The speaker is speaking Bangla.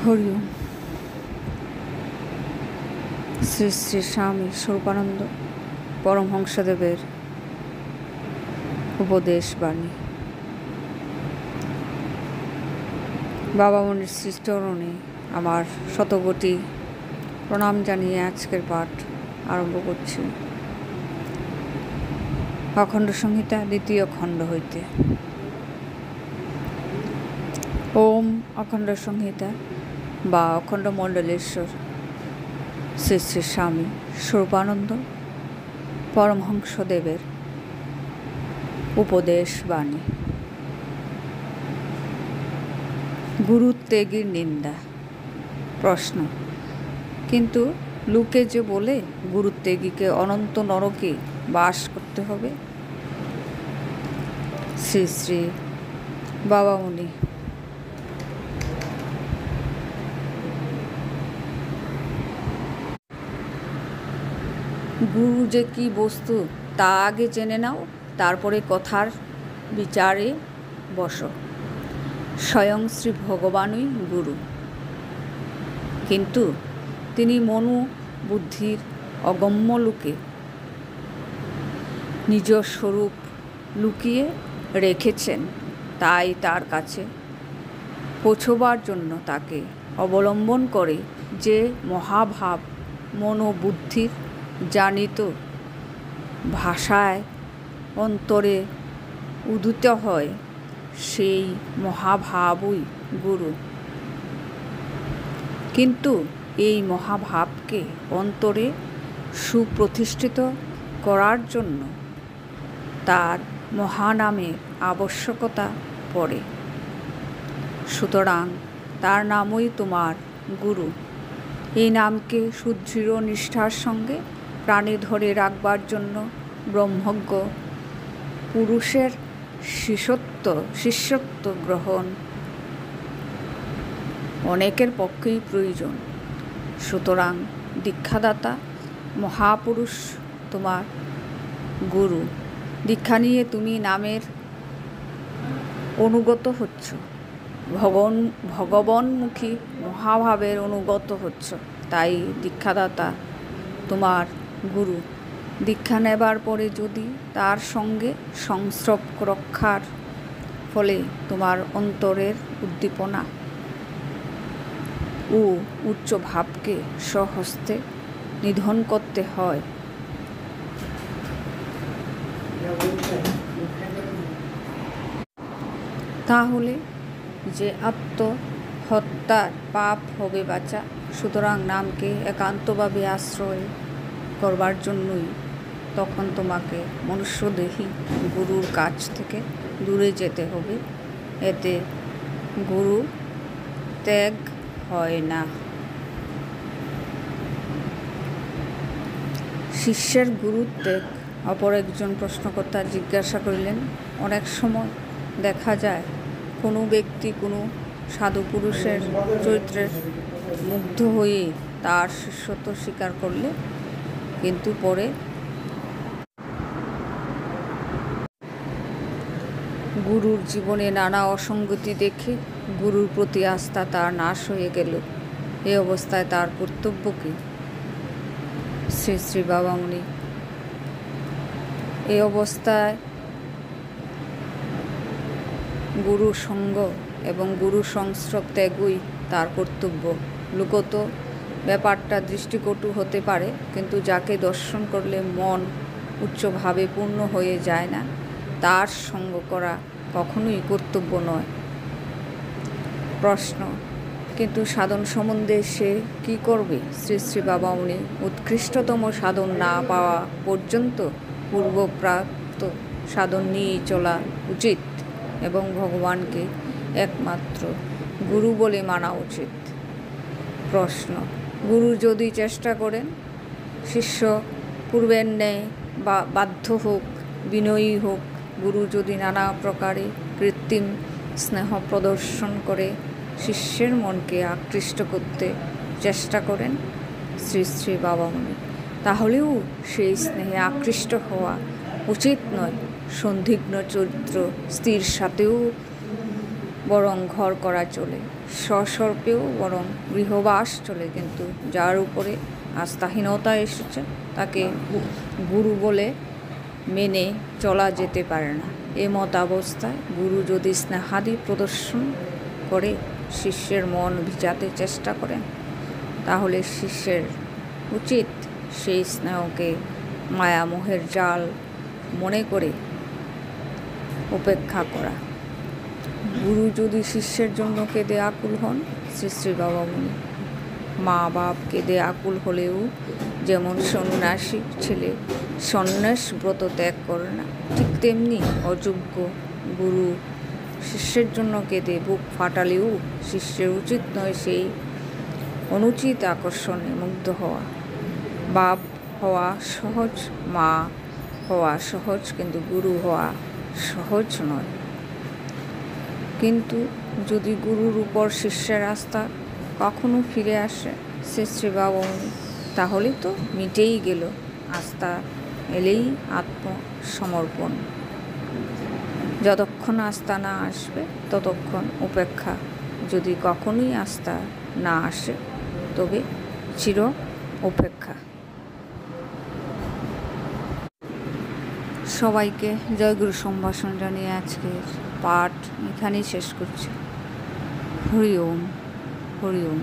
হরি ওম। শ্রী শ্রী স্বামী স্বরূপানন্দ পরমহংসদেবের উপদেশ বাণী। বাবামণির শ্রীচরণে আমার শতকোটি প্রণাম জানিয়ে আজকের পাঠ আরম্ভ করছি। অখণ্ড সংহিতা দ্বিতীয় খণ্ড হইতে। ওম অখণ্ড সংহিতা বা অখণ্ড মণ্ডলেশ্বর শ্রী শ্রী স্বামী স্বরূপানন্দ পরমহংসদেবের উপদেশ বাণী। গুরুত্যাগীর নিন্দা। প্রশ্ন: কিন্তু লোকে যে বলে গুরুত্যাগীকে অনন্ত নরকে বাস করতে হবে। শ্রী শ্রী বাবামণি। গুরু যে কি বস্তু তা আগে জেনে নাও, তারপরে কথার বিচারে বসো। স্বয়ং শ্রী ভগবানই গুরু, কিন্তু তিনি মনু বুদ্ধির অগম্য লোকে নিজ স্বরূপ লুকিয়ে রেখেছেন। তাই তার কাছে পৌঁছবার জন্য তাকে অবলম্বন করে যে মহাভাব মনোবুদ্ধির জানিত ভাষায় অন্তরে উদিত হয়, সেই মহাভাবই গুরু। কিন্তু এই মহাভাবকে অন্তরে সুপ্রতিষ্ঠিত করার জন্য তার মহানামের আবশ্যকতা পড়ে। সুতরাং তার নামই তোমার গুরু। এই নামকে সুদৃঢ় নিষ্ঠার সঙ্গে প্রাণে ধরে রাখবার জন্য ব্রহ্মজ্ঞ পুরুষের শিষ্যত্ব গ্রহণ অনেকের পক্ষেই প্রয়োজন। সুতরাং দীক্ষাদাতা মহাপুরুষ তোমার গুরু। দীক্ষা নিয়ে তুমি নামের অনুগত হচ্ছ, ভগবানমুখী মহাভাবের অনুগত হচ্ছ। তাই দীক্ষাদাতা তোমার গুরু। দীক্ষা নেবার পরে যদি তার সঙ্গে সংস্রব রক্ষার ফলে তোমার অন্তরের উদ্দীপনা ও উচ্চ ভাবকে স্বহস্তে নিধন করতে হয়, তাহলে যে আত্মহত্যার পাপ হবে বাঁচা। সুতরাং নামকে একান্তভাবে আশ্রয় করবার জন্যই তখন তোমাকে মনুষ্যদেহী গুরুর কাছ থেকে দূরে যেতে হবে। এতে গুরু ত্যাগ হয় না। শিষ্যের গুরু ত্যাগ। অপর একজন প্রশ্নকর্তা জিজ্ঞাসা করিলেন, অনেক সময় দেখা যায় কোনো ব্যক্তি কোনো সাধু পুরুষের চরিত্রের মুগ্ধ হয়ে তার শিষ্যত্ব স্বীকার করলে, কিন্তু পরে গুরুর জীবনে নানা অসঙ্গতি দেখে গুরুর প্রতি আস্থা তার নাশ হয়ে গেল। এই অবস্থায় তার কর্তব্য কী? শ্রী শ্রী বাবামণি। এই অবস্থায় গুরু সঙ্গ এবং গুরু সংস্রব ত্যাগই তার কর্তব্য। লোকত ব্যাপারটা দৃষ্টিকটু হতে পারে, কিন্তু যাকে দর্শন করলে মন উচ্চভাবে পূর্ণ হয়ে যায় না, তার সঙ্গ করা কখনোই কর্তব্য নয়। প্রশ্ন: কিন্তু সাধন সম্বন্ধে সে কি করবে? শ্রী শ্রী বাবামণি। উৎকৃষ্টতম সাধন না পাওয়া পর্যন্ত পূর্বপ্রাপ্ত সাধন নিয়েই চলা উচিত এবং ভগবানকে একমাত্র গুরু বলে মানা উচিত। প্রশ্ন: গুরু যদি চেষ্টা করেন শিষ্য পূর্বের ন্যায় বা বাধ্য হোক, বিনয়ী হোক, গুরু যদি নানা প্রকারে কৃত্রিম স্নেহ প্রদর্শন করে শিষ্যের মনকে আকৃষ্ট করতে চেষ্টা করেন, শ্রী শ্রী বাবামণি, তাহলেও সেই স্নেহে আকৃষ্ট হওয়া উচিত নয়। সন্দিগ্ধ চরিত্র স্ত্রীর সাথেও বরং ঘর করা চলে, সসর্পেও বরং গৃহবাস চলে, কিন্তু যার উপরে আস্থাহীনতা এসেছে তাকে গুরু বলে মেনে চলা যেতে পারে না। এ মতাবস্থায় গুরু যদি স্নেহাদি প্রদর্শন করে শিষ্যের মন ভিজাতে চেষ্টা করেন, তাহলে শিষ্যের উচিত সেই স্নেহকে মায়ামোহের জাল মনে করে উপেক্ষা করা। গুরু যদি শিষ্যের জন্য কেঁদে আকুল হন, শ্রী শ্রী বাবামণি মা বাপ কেঁদে আকুল হলেও যেমন সন্ন্যাসী ছেলে সন্ন্যাস ব্রত ত্যাগ করে না, ঠিক তেমনি অযোগ্য গুরু শিষ্যের জন্য কেঁদে বুক ফাটালেও শিষ্যের উচিত নয় সেই অনুচিত আকর্ষণে মুগ্ধ হওয়া। বাপ হওয়া সহজ, মা হওয়া সহজ, কিন্তু গুরু হওয়া সহজ নয়। কিন্তু যদি গুরুর উপর শিষ্যের আস্থা কখনো ফিরে আসে শ্রী শ্রী বাবামণি, তাহলে তো মিটেই গেল। আস্থা এলেই আত্মসমর্পণ। যতক্ষণ আস্থা না আসবে ততক্ষণ উপেক্ষা। যদি কখনোই আস্থা না আসে তবে চির উপেক্ষা। সবাইকে জয়গুরু সম্ভাষণ জানিয়ে আজকের পাঠ এখানেই শেষ করছি। হরি ওম, হরি ওম।